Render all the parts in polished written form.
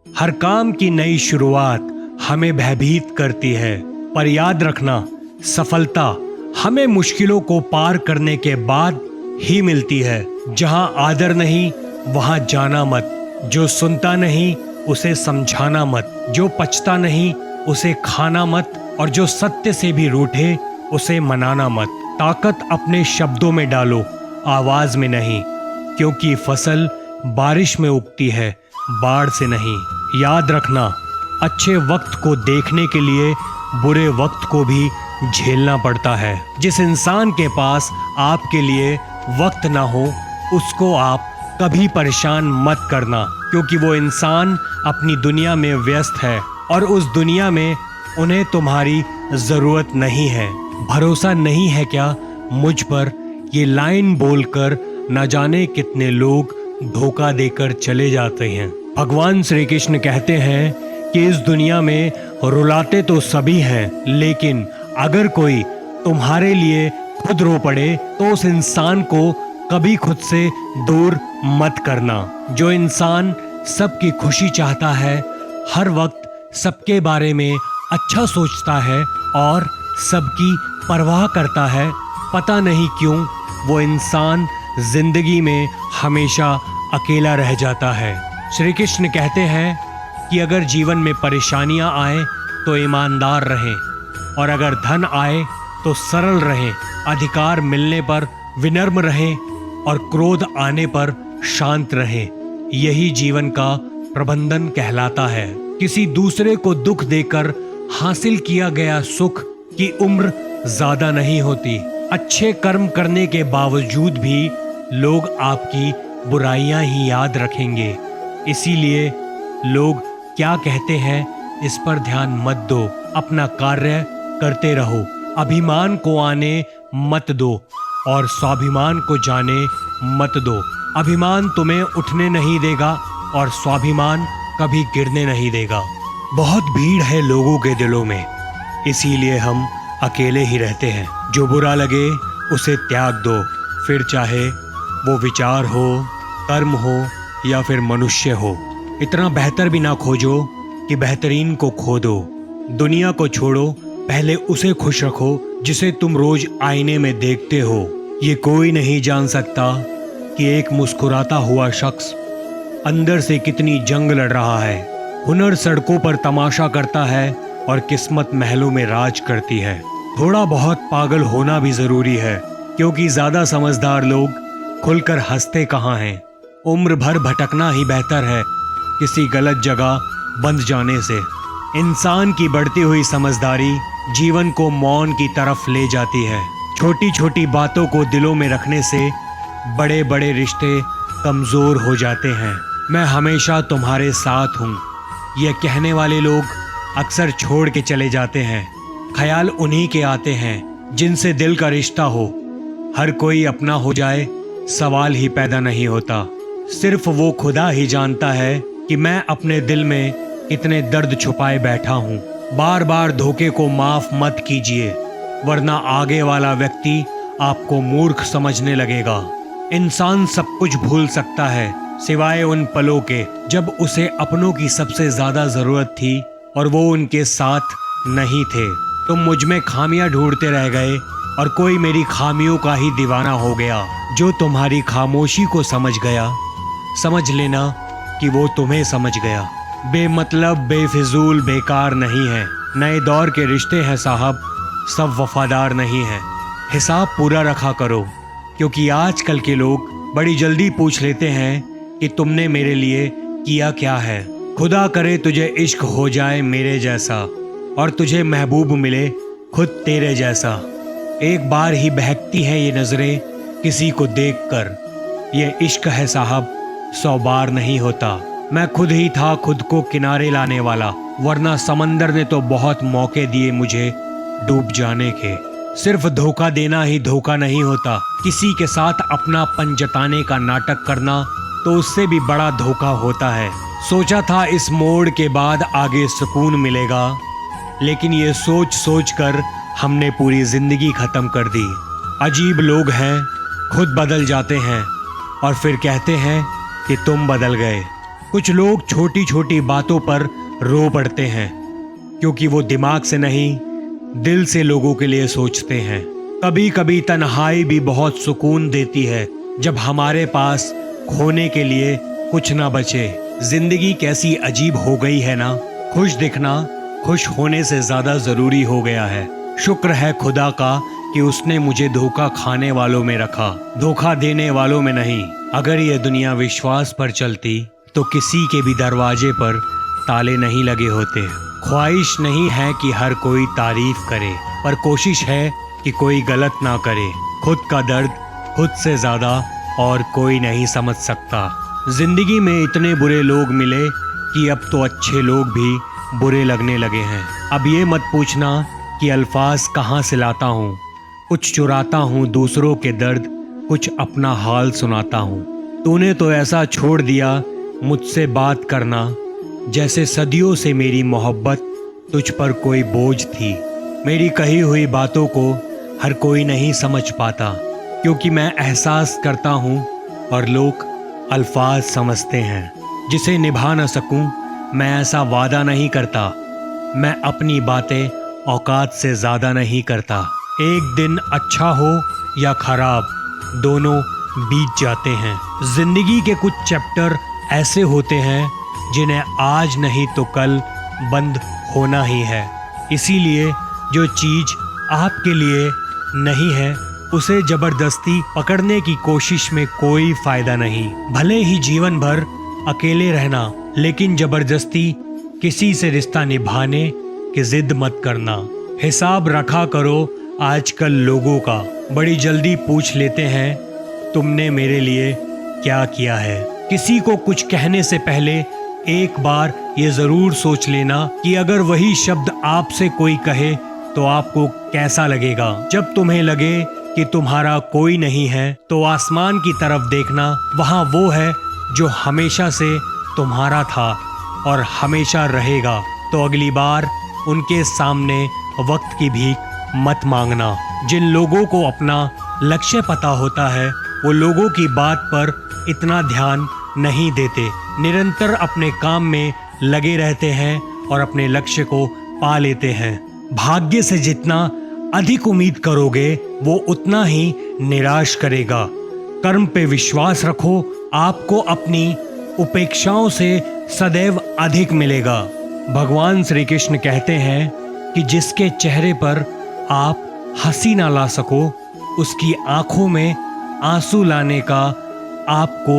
हर काम की नई शुरुआत हमें भयभीत करती है, पर याद रखना, सफलता हमें मुश्किलों को पार करने के बाद ही मिलती है। जहां आदर नहीं वहां जाना मत, जो सुनता नहीं उसे समझाना मत, जो पचता नहीं उसे खाना मत, और जो सत्य से भी रूठे उसे मनाना मत। ताकत अपने शब्दों में डालो, आवाज में नहीं, क्योंकि फसल बारिश में उगती है, बाढ़ से नहीं। याद रखना, अच्छे वक्त को देखने के लिए बुरे वक्त को भी झेलना पड़ता है। जिस इंसान के पास आपके लिए वक्त ना हो उसको आप कभी परेशान मत करना, क्योंकि वो इंसान अपनी दुनिया में व्यस्त है और उस दुनिया में उन्हें तुम्हारी जरूरत नहीं है। भरोसा नहीं है क्या मुझ पर? ये लाइन बोलकर न जाने कितने लोग धोखा देकर चले जाते हैं। भगवान श्री कृष्ण कहते हैं कि इस दुनिया में रुलाते तो सभी हैं, लेकिन अगर कोई तुम्हारे लिए खुद रो पड़े तो उस इंसान को कभी खुद से दूर मत करना। जो इंसान सबकी खुशी चाहता है, हर वक्त सबके बारे में अच्छा सोचता है और सबकी परवाह करता है, पता नहीं क्यों वो इंसान जिंदगी में हमेशा अकेला रह जाता है। श्री कृष्ण कहते हैं कि अगर जीवन में परेशानियां आए तो ईमानदार रहें, और अगर धन आए तो सरल रहें, अधिकार मिलने पर विनम्र रहें और क्रोध आने पर शांत रहें। यही जीवन का प्रबंधन कहलाता है। किसी दूसरे को दुख देकर हासिल किया गया सुख की उम्र ज्यादा नहीं होती। अच्छे कर्म करने के बावजूद भी लोग आपकी बुराइयां ही याद रखेंगे। इसीलिए लोग क्या कहते हैं इस पर ध्यान मत दो, अपना कार्य करते रहो। अभिमान को आने मत दो और स्वाभिमान को जाने मत दो। अभिमान तुम्हें उठने नहीं देगा और स्वाभिमान कभी गिरने नहीं देगा। बहुत भीड़ है लोगों के दिलों में, इसीलिए हम अकेले ही रहते हैं। जो बुरा लगे उसे त्याग दो, फिर चाहे वो विचार हो, कर्म हो या फिर मनुष्य हो। इतना बेहतर भी ना खोजो कि बेहतरीन को खो दो। दुनिया को छोड़ो, पहले उसे खुश रखो जिसे तुम रोज आईने में देखते हो। ये कोई नहीं जान सकता कि एक मुस्कुराता हुआ शख्स अंदर से कितनी जंग लड़ रहा है। हुनर सड़कों पर तमाशा करता है और किस्मत महलों में राज करती है। थोड़ा बहुत पागल होना भी जरूरी है, क्योंकि ज्यादा समझदार लोग खुलकर हंसते कहाँ हैं। उम्र भर भटकना ही बेहतर है किसी गलत जगह बंध जाने से। इंसान की बढ़ती हुई समझदारी जीवन को मौन की तरफ ले जाती है। छोटी छोटी बातों को दिलों में रखने से बड़े बड़े रिश्ते कमजोर हो जाते हैं। मैं हमेशा तुम्हारे साथ हूँ, यह कहने वाले लोग अक्सर छोड़ के चले जाते हैं। ख्याल उन्हीं के आते हैं जिनसे दिल का रिश्ता हो। हर कोई अपना हो जाए सवाल ही पैदा नहीं होता। सिर्फ वो खुदा ही जानता है कि मैं अपने दिल में कितने दर्द छुपाए बैठा हूँ। बार बार धोखे को माफ मत कीजिए, वरना आगे वाला व्यक्ति आपको मूर्ख समझने लगेगा। इंसान सब कुछ भूल सकता है सिवाय उन पलों के जब उसे अपनों की सबसे ज्यादा जरूरत थी और वो उनके साथ नहीं थे। तुम मुझ में खामियां ढूंढते रह गए और कोई मेरी खामियों का ही दीवाना हो गया। जो तुम्हारी खामोशी को समझ गया, समझ लेना कि वो तुम्हें समझ गया। बेमतलब बेफिजूल बेकार नहीं है। नए दौर के रिश्ते हैं साहब, सब वफादार नहीं हैं। हिसाब पूरा रखा करो, क्योंकि आजकल के लोग बड़ी जल्दी पूछ लेते हैं कि तुमने मेरे लिए किया क्या है। खुदा करे तुझे इश्क हो जाए मेरे जैसा और तुझे महबूब मिले खुद तेरे जैसा। एक बार ही बहकती है ये नजरें किसी को देखकर। ये इश्क है साहब, 100 बार नहीं होता। मैं खुद ही था खुद को किनारे लाने वाला, वरना समंदर ने तो बहुत मौके दिए मुझे डूब जाने के। सिर्फ धोखा देना ही धोखा नहीं होता। किसी के साथ अपनापन जताने का नाटक करना तो उससे भी बड़ा धोखा होता है। सोचा था इस मोड़ के बाद आगे सुकून मिलेगा, लेकिन ये सोच सोच कर हमने पूरी जिंदगी खत्म कर दी। अजीब लोग हैं, खुद बदल जाते हैं और फिर कहते हैं कि तुम बदल गए। कुछ लोग छोटी छोटी बातों पर रो पड़ते हैं क्योंकि वो दिमाग से नहीं, दिल से लोगों के लिए सोचते हैं। कभी कभी तन्हाई भी बहुत सुकून देती है जब हमारे पास खोने के लिए कुछ ना बचे। जिंदगी कैसी अजीब हो गई है ना, खुश दिखना खुश होने से ज्यादा जरूरी हो गया है। शुक्र है खुदा का कि उसने मुझे धोखा खाने वालों में रखा, धोखा देने वालों में नहीं। अगर ये दुनिया विश्वास पर चलती तो किसी के भी दरवाजे पर ताले नहीं लगे होते। ख्वाहिश नहीं है कि हर कोई तारीफ करे, पर कोशिश है कि कोई गलत ना करे। खुद का दर्द खुद से ज्यादा और कोई नहीं समझ सकता। जिंदगी में इतने बुरे लोग मिले कि अब तो अच्छे लोग भी बुरे लगने लगे हैं। अब ये मत पूछना कि अल्फाज कहाँ से लाता हूँ। कुछ चुराता हूँ दूसरों के दर्द, कुछ अपना हाल सुनाता हूँ। तूने तो ऐसा छोड़ दिया मुझसे बात करना, जैसे सदियों से मेरी मोहब्बत तुझ पर कोई बोझ थी। मेरी कही हुई बातों को हर कोई नहीं समझ पाता, क्योंकि मैं एहसास करता हूँ और लोग अल्फाज समझते हैं। जिसे निभा न सकूं मैं ऐसा वादा नहीं करता। मैं अपनी बातें औकात से ज़्यादा नहीं करता। एक दिन अच्छा हो या खराब, दोनों बीत जाते हैं। जिंदगी के कुछ चैप्टर ऐसे होते हैं जिन्हें आज नहीं तो कल बंद होना ही है। इसीलिए जो चीज़ आपके लिए नहीं है उसे जबरदस्ती पकड़ने की कोशिश में कोई फायदा नहीं। भले ही जीवन भर अकेले रहना, लेकिन जबरदस्ती किसी से रिश्ता निभाने की जिद मत करना। हिसाब रखा करो आजकल लोगों का, बड़ी जल्दी पूछ लेते हैं तुमने मेरे लिए क्या किया है। किसी को कुछ कहने से पहले एक बार ये जरूर सोच लेना कि अगर वही शब्द आपसे कोई कहे तो आपको कैसा लगेगा। जब तुम्हें लगे कि तुम्हारा कोई नहीं है तो आसमान की तरफ देखना, वहाँ वो है जो हमेशा से तुम्हारा था और हमेशा रहेगा। तो अगली बार उनके सामने वक्त की भीख मत मांगना। जिन लोगों को अपना लक्ष्य पता होता है वो लोगों की बात पर इतना ध्यान नहीं देते, निरंतर अपने काम में लगे रहते हैं और अपने लक्ष्य को पा लेते हैं। भाग्य से जितना अधिक उम्मीद करोगे वो उतना ही निराश करेगा। कर्म पे विश्वास रखो, आपको अपनी उपेक्षाओं से सदैव अधिक मिलेगा। भगवान श्री कृष्ण कहते हैं कि जिसके चेहरे पर आप हंसी ना ला सको उसकी आंखों में आंसू लाने का आपको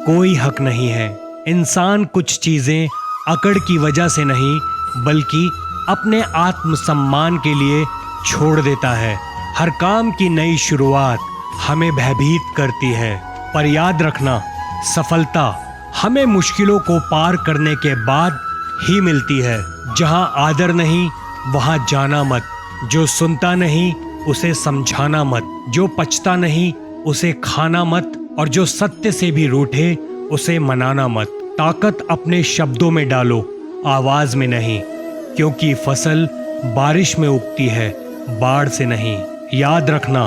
कोई हक नहीं है। इंसान कुछ चीजें अकड़ की वजह से नहीं बल्कि अपने आत्मसम्मान के लिए छोड़ देता है। हर काम की नई शुरुआत हमें भयभीत करती है, पर याद रखना सफलता हमें मुश्किलों को पार करने के बाद ही मिलती है। जहां आदर नहीं वहां जाना मत, जो सुनता नहीं उसे समझाना मत, जो पचता नहीं उसे खाना मत और जो सत्य से भी रूठे उसे मनाना मत। ताकत अपने शब्दों में डालो, आवाज में नहीं, क्योंकि फसल बारिश में उगती है, बाढ़ से नहीं। याद रखना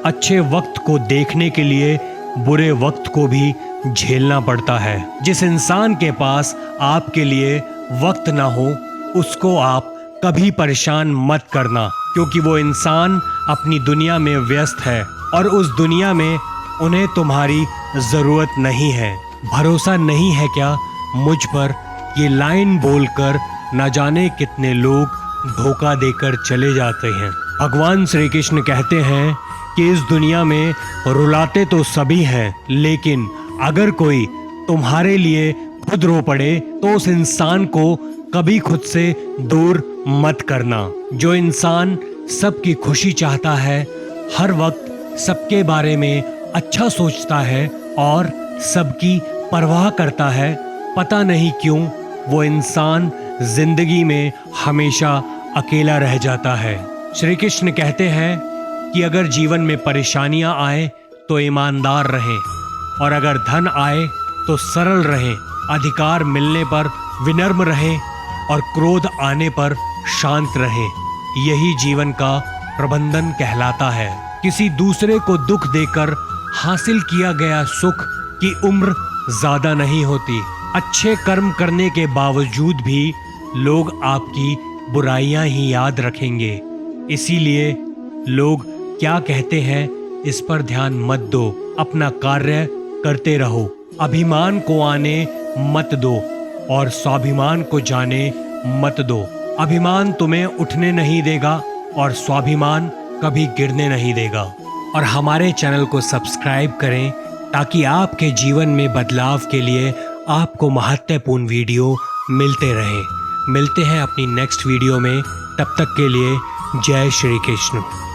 अच्छे वक्त को देखने के लिए बुरे वक्त को भी झेलना पड़ता है। जिस इंसान के पास आपके लिए वक्त ना हो उसको आप कभी परेशान मत करना, क्योंकि वो इंसान अपनी दुनिया में व्यस्त है और उस दुनिया में उन्हें तुम्हारी जरूरत नहीं है। भरोसा नहीं है क्या मुझ पर? ये लाइन बोलकर न जाने कितने लोग धोखा देकर चले जाते हैं। भगवान श्री कृष्ण कहते हैं कि इस दुनिया में रुलाते तो सभी हैं, लेकिन अगर कोई तुम्हारे लिए खुद रो पड़े तो उस इंसान को कभी खुद से दूर मत करना। जो इंसान सबकी खुशी चाहता है, हर वक्त सबके बारे में अच्छा सोचता है और सबकी परवाह करता है, पता नहीं क्यों वो इंसान जिंदगी में हमेशा अकेला रह जाता है। श्री कृष्ण कहते हैं कि अगर जीवन में परेशानियां आए तो ईमानदार रहें और अगर धन आए तो सरल रहें, अधिकार मिलने पर विनम्र रहें और क्रोध आने पर शांत रहें। यही जीवन का प्रबंधन कहलाता है। किसी दूसरे को दुख देकर हासिल किया गया सुख की उम्र ज्यादा नहीं होती, अच्छे कर्म करने के बावजूद भी लोग आपकी बुराइयां ही याद रखेंगे। इसीलिए लोग क्या कहते हैं इस पर ध्यान मत दो, अपना कार्य करते रहो। अभिमान को आने मत दो और स्वाभिमान को जाने मत दो। अभिमान तुम्हें उठने नहीं देगा और स्वाभिमान कभी गिरने नहीं देगा। और हमारे चैनल को सब्सक्राइब करें ताकि आपके जीवन में बदलाव के लिए आपको महत्वपूर्ण वीडियो मिलते रहें। मिलते हैं अपनी नेक्स्ट वीडियो में, तब तक के लिए जय श्री कृष्ण।